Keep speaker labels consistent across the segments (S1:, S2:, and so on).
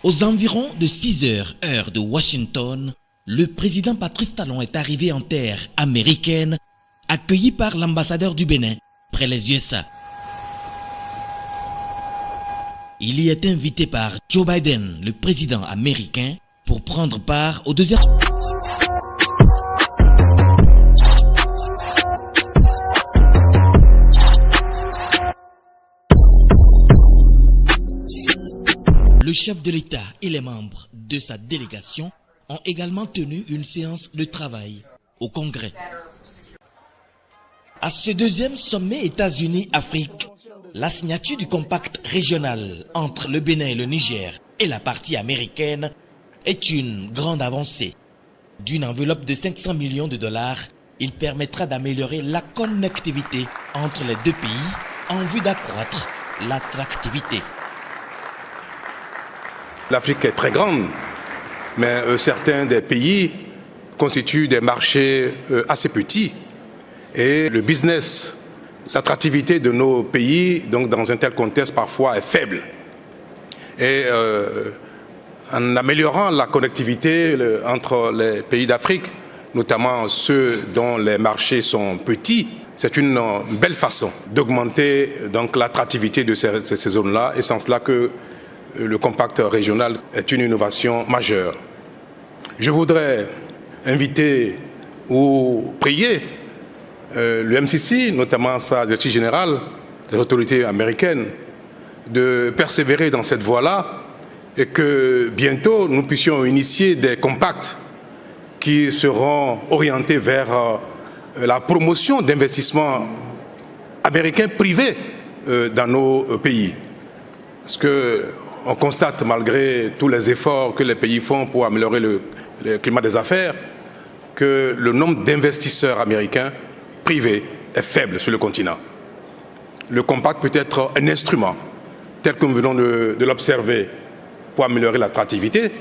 S1: Aux environs de 6 heures, heure de Washington, le président Patrice Talon est arrivé en terre américaine, accueilli par l'ambassadeur du Bénin, près les USA. Il y est invité par Joe Biden, le président américain, pour prendre part aux deuxième... Le chef de l'État et les membres de sa délégation ont également tenu une séance de travail au Congrès. À ce deuxième sommet États-Unis-Afrique, la signature du compact régional entre le Bénin et le Niger et la partie américaine est une grande avancée. D'une enveloppe de 500 millions de dollars, il permettra d'améliorer la connectivité entre les deux pays en vue d'accroître l'attractivité.
S2: L'Afrique est très grande, mais certains des pays constituent des marchés assez petits. Et le business, l'attractivité de nos pays, donc dans un tel contexte, parfois est faible. Et en améliorant la connectivité entre les pays d'Afrique, notamment ceux dont les marchés sont petits, c'est une belle façon d'augmenter donc l'attractivité de ces zones-là. Et c'est en cela que le compact régional est une innovation majeure. Je voudrais inviter ou prier le MCC, notamment sa directrice générale, les autorités américaines, de persévérer dans cette voie-là et que bientôt nous puissions initier des compacts qui seront orientés vers la promotion d'investissements américains privés dans nos pays. Parce qu'on constate, malgré tous les efforts que les pays font pour améliorer le climat des affaires, que le nombre d'investisseurs américains privés est faible sur le continent. Le compact peut être un instrument, tel que nous venons de l'observer, pour améliorer l'attractivité.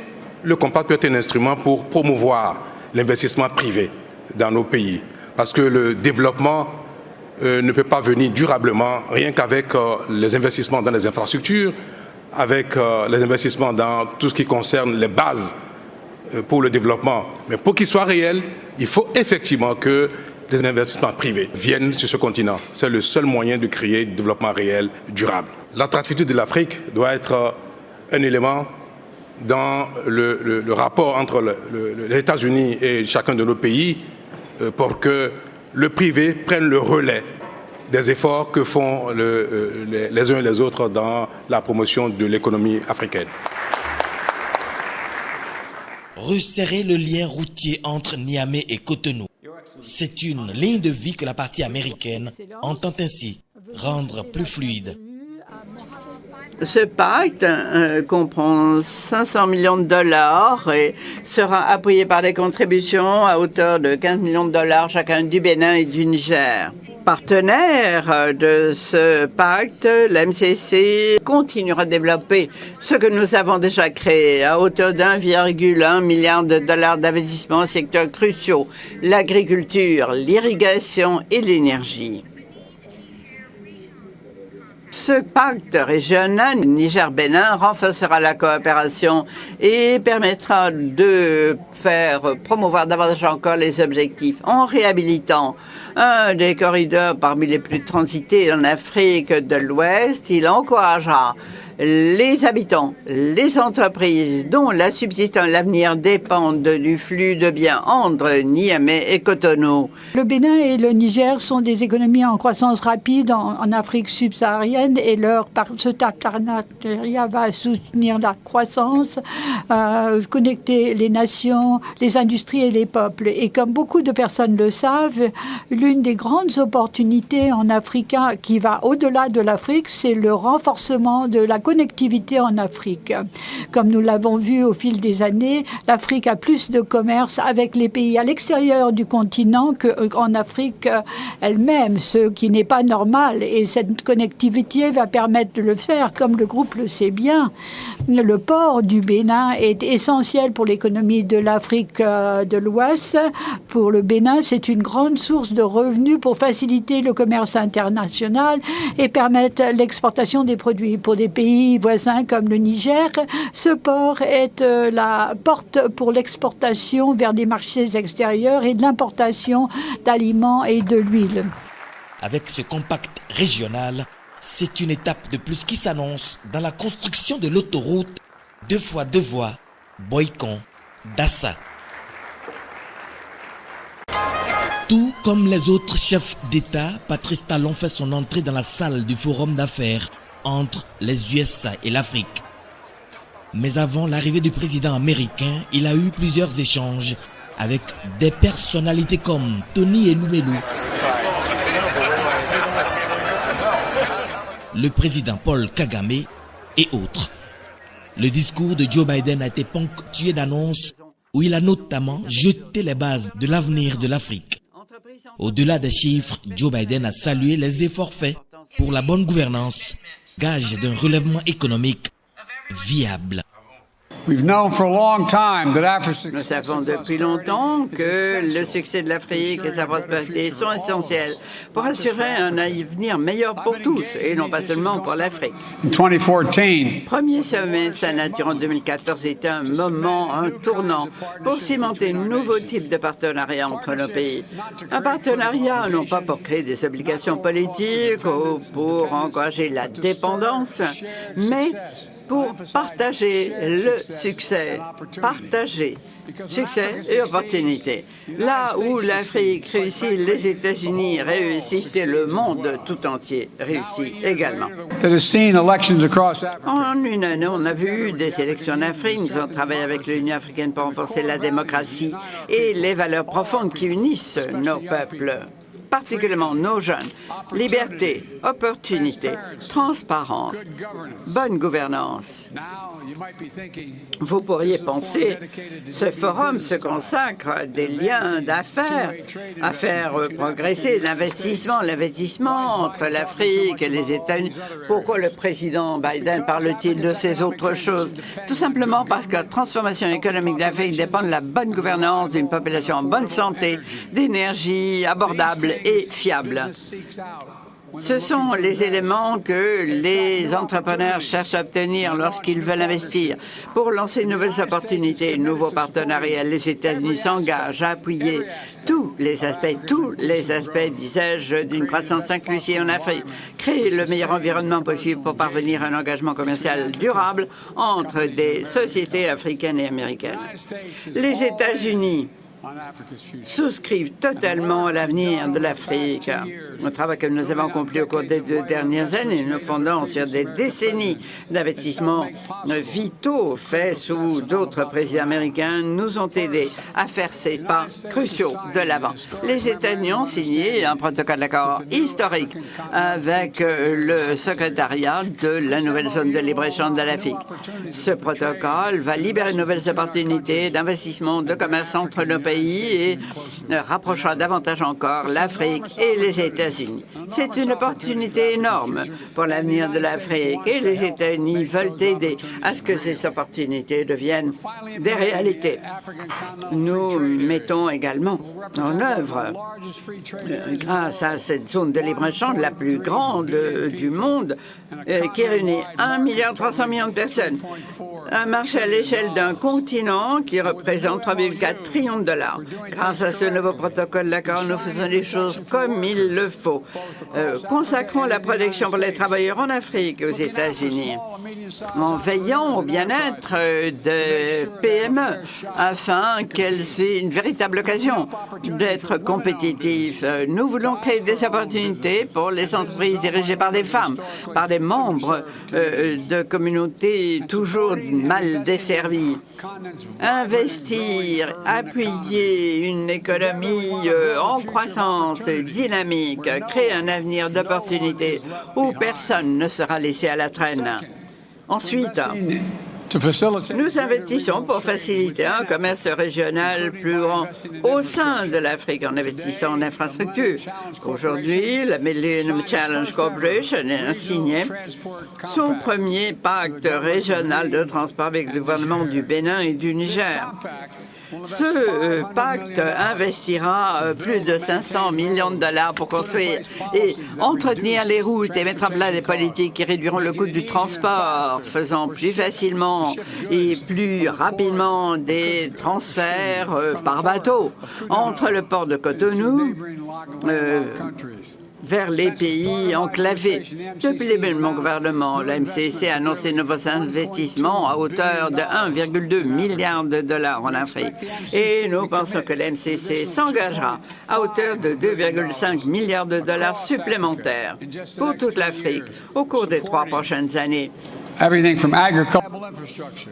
S2: Le compact peut être un instrument pour promouvoir l'investissement privé dans nos pays. Parce que le développement ne peut pas venir durablement rien qu'avec les investissements dans les infrastructures, avec les investissements dans tout ce qui concerne les bases pour le développement. Mais pour qu'il soit réel, il faut effectivement que des investissements privés viennent sur ce continent. C'est le seul moyen de créer du développement réel, durable. L'attractivité de l'Afrique doit être un élément dans le rapport entre les États-Unis et chacun de nos pays pour que le privé prenne le relais des efforts que font les uns et les autres dans la promotion de l'économie africaine.
S1: Resserrer le lien routier entre Niamey et Cotonou. C'est une ligne de vie que la partie américaine entend ainsi rendre plus fluide.
S3: Ce pacte comprend 500 millions de dollars et sera appuyé par des contributions à hauteur de 15 millions de dollars chacun du Bénin et du Niger. Partenaire de ce pacte, la MCC continuera de développer ce que nous avons déjà créé à hauteur d'1,1 milliard de dollars d'investissement en secteurs cruciaux, l'agriculture, l'irrigation et l'énergie. Ce pacte régional Niger-Bénin renforcera la coopération et permettra de faire promouvoir davantage encore les objectifs en réhabilitant un des corridors parmi les plus transités en Afrique de l'Ouest. Il encouragera les habitants, les entreprises dont la subsistance et l'avenir dépendent du flux de biens entre Niamey et Cotonou.
S4: Le Bénin et le Niger sont des économies en croissance rapide en Afrique subsaharienne et ce partenariat va soutenir la croissance, connecter les nations, les industries et les peuples. Et comme beaucoup de personnes le savent, l'une des grandes opportunités en Afrique qui va au-delà de l'Afrique, c'est le renforcement de la connectivité en Afrique. Comme nous l'avons vu au fil des années, l'Afrique a plus de commerce avec les pays à l'extérieur du continent qu'en Afrique elle-même, ce qui n'est pas normal. Et cette connectivité va permettre de le faire, comme le groupe le sait bien. Le port du Bénin est essentiel pour l'économie de l'Afrique de l'Ouest. Pour le Bénin, c'est une grande source de revenus pour faciliter le commerce international et permettre l'exportation des produits. Pour des pays pays voisins comme le Niger. Ce port est la porte pour l'exportation vers des marchés extérieurs et de l'importation d'aliments et de l'huile.
S1: Avec ce compact régional, c'est une étape de plus qui s'annonce dans la construction de l'autoroute 2x2 voies Boycon-Dassa. Tout comme les autres chefs d'État, Patrice Talon fait son entrée dans la salle du forum d'affaires entre les USA et l'Afrique. Mais avant l'arrivée du président américain, il a eu plusieurs échanges avec des personnalités comme Tony Elumelu, le président Paul Kagame et autres. Le discours de Joe Biden a été ponctué d'annonces où il a notamment jeté les bases de l'avenir de l'Afrique. Au-delà des chiffres, Joe Biden a salué les efforts faits pour la bonne gouvernance, gage d'un relèvement économique viable.
S5: Nous
S3: savons depuis longtemps que le succès de l'Afrique et sa prospérité sont essentiels pour assurer un avenir meilleur pour tous et non pas seulement pour l'Afrique. Premier sommet de sa nature en 2014 était un moment, un tournant pour cimenter un nouveau type de partenariat entre nos pays. Un partenariat non pas pour créer des obligations politiques ou pour encourager la dépendance, mais pour partager le succès, partager succès et opportunités. Là où l'Afrique réussit, les États-Unis réussissent et le monde tout entier réussit également. En une année, on a vu des élections en Afrique. Nous avons travaillé avec l'Union africaine pour renforcer la démocratie et les valeurs profondes qui unissent nos peuples, particulièrement nos jeunes. Liberté, opportunité, transparence, bonne gouvernance. Vous pourriez penser, ce forum se consacre à des liens d'affaires, à faire progresser l'investissement entre l'Afrique et les États-Unis. Pourquoi le président Biden parle-t-il de ces autres choses? Tout simplement parce que la transformation économique de l'Afrique dépend de la bonne gouvernance, d'une population en bonne santé, d'énergie abordable et fiable. Ce sont les éléments que les entrepreneurs cherchent à obtenir lorsqu'ils veulent investir. Pour lancer de nouvelles opportunités, de nouveaux partenariats, les États-Unis s'engagent à appuyer tous les aspects, disais-je, d'une croissance inclusive en Afrique. Créer le meilleur environnement possible pour parvenir à un engagement commercial durable entre des sociétés africaines et américaines. Les États-Unis souscrivent totalement à l'avenir de l'Afrique. Un travail que nous avons accompli au cours des 2 dernières années, nous fondons sur des décennies d'investissements vitaux faits sous d'autres présidents américains, nous ont aidés à faire ces pas cruciaux de l'avant. Les États-Unis ont signé un protocole d'accord historique avec le secrétariat de la nouvelle zone de libre-échange de l'Afrique. Ce protocole va libérer de nouvelles opportunités d'investissement, de commerce entre nos pays et rapprochera davantage encore l'Afrique et les États-Unis. C'est une opportunité énorme pour l'avenir de l'Afrique et les États-Unis veulent aider à ce que ces opportunités deviennent des réalités. Nous mettons également en œuvre, grâce à cette zone de libre-échange, la plus grande du monde, qui réunit 1,3 milliard de personnes, un marché à l'échelle d'un continent qui représente 3,4 trillions de dollars. Grâce à ce nouveau protocole d'accord, nous faisons les choses comme il le faut. Consacrons la protection pour les travailleurs en Afrique et aux États-Unis, en veillant au bien-être des PME, afin qu'elles aient une véritable occasion d'être compétitives. Nous voulons créer des opportunités pour les entreprises dirigées par des femmes, par des membres de communautés toujours mal desservies. Investir, appuyer une économie en croissance dynamique, créer un avenir d'opportunités où personne ne sera laissé à la traîne. Ensuite, nous investissons pour faciliter un commerce régional plus grand au sein de l'Afrique en investissant en infrastructures. Aujourd'hui, la Millennium Challenge Corporation a signé son premier pacte régional de transport avec le gouvernement du Bénin et du Niger. Ce pacte investira plus de 500 millions de dollars pour construire et entretenir les routes et mettre en place des politiques qui réduiront le coût du transport, faisant plus facilement et plus rapidement des transferts par bateau entre le port de Cotonou vers les pays enclavés. Depuis le début de mon gouvernement, la MCC a annoncé de nouveaux investissements à hauteur de 1,2 milliard de dollars en Afrique. Et nous pensons que la MCC s'engagera à hauteur de 2,5 milliards de dollars supplémentaires pour toute l'Afrique au cours des 3 prochaines années.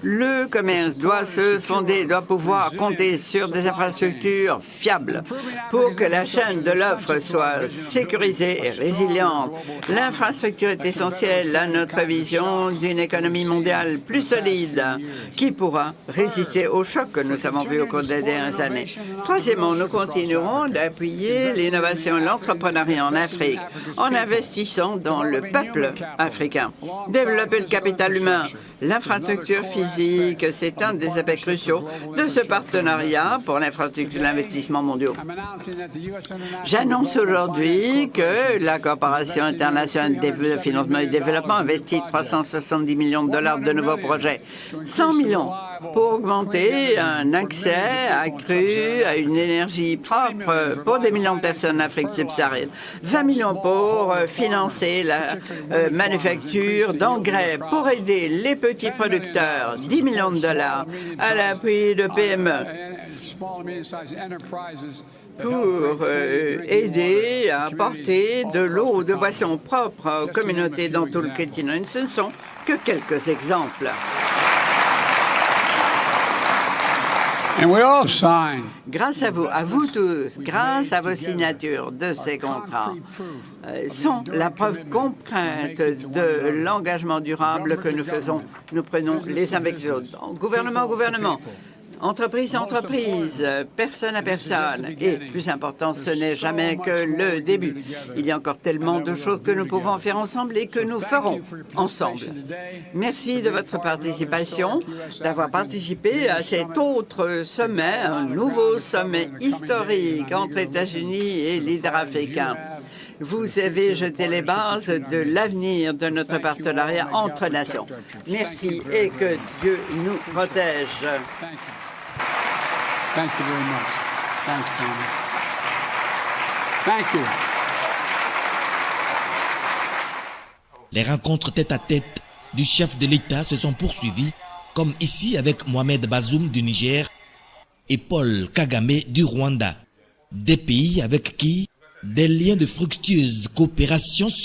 S3: Le commerce doit se fonder, doit pouvoir compter sur des infrastructures fiables pour que la chaîne de l'offre soit sécurisée et résiliente. L'infrastructure est essentielle à notre vision d'une économie mondiale plus solide qui pourra résister aux chocs que nous avons vus au cours des dernières années. Troisièmement, nous continuerons d'appuyer l'innovation et l'entrepreneuriat en Afrique en investissant dans le peuple africain. Développer le capital humain, l'infrastructure physique, c'est un des aspects cruciaux de ce partenariat pour l'infrastructure de l'investissement mondiaux. J'annonce aujourd'hui que la Coopération internationale de financement et développement investit 370 millions de dollars de nouveaux projets, 100 millions pour augmenter un accès accru à une énergie propre pour des millions de personnes en Afrique subsaharienne, 20 millions pour financer la manufacture d'engrais, pour aider les petits producteurs, 10 millions de dollars à l'appui de PME, pour aider à apporter de l'eau ou de boissons propres aux communautés dans tout le continent. Ce ne sont que quelques exemples. Grâce à vous tous, grâce à vos signatures de ces contrats, sont la preuve concrète de l'engagement durable que nous prenons les uns avec les autres. Gouvernement, entreprise à entreprise, personne à personne. Et plus important, ce n'est jamais que le début. Il y a encore tellement de choses que nous pouvons faire ensemble et que nous ferons ensemble. Merci de votre participation, d'avoir participé à cet autre sommet, un nouveau sommet historique entre États-Unis et leaders africains. Vous avez jeté les bases de l'avenir de notre partenariat entre nations. Merci et que Dieu nous protège.
S5: Thank you very much. Thanks, Tommy. Thank you.
S1: Les rencontres tête-à-tête du chef de l'État se sont poursuivies, comme ici avec Mohamed Bazoum du Niger et Paul Kagame du Rwanda, des pays avec qui des liens de fructueuse coopération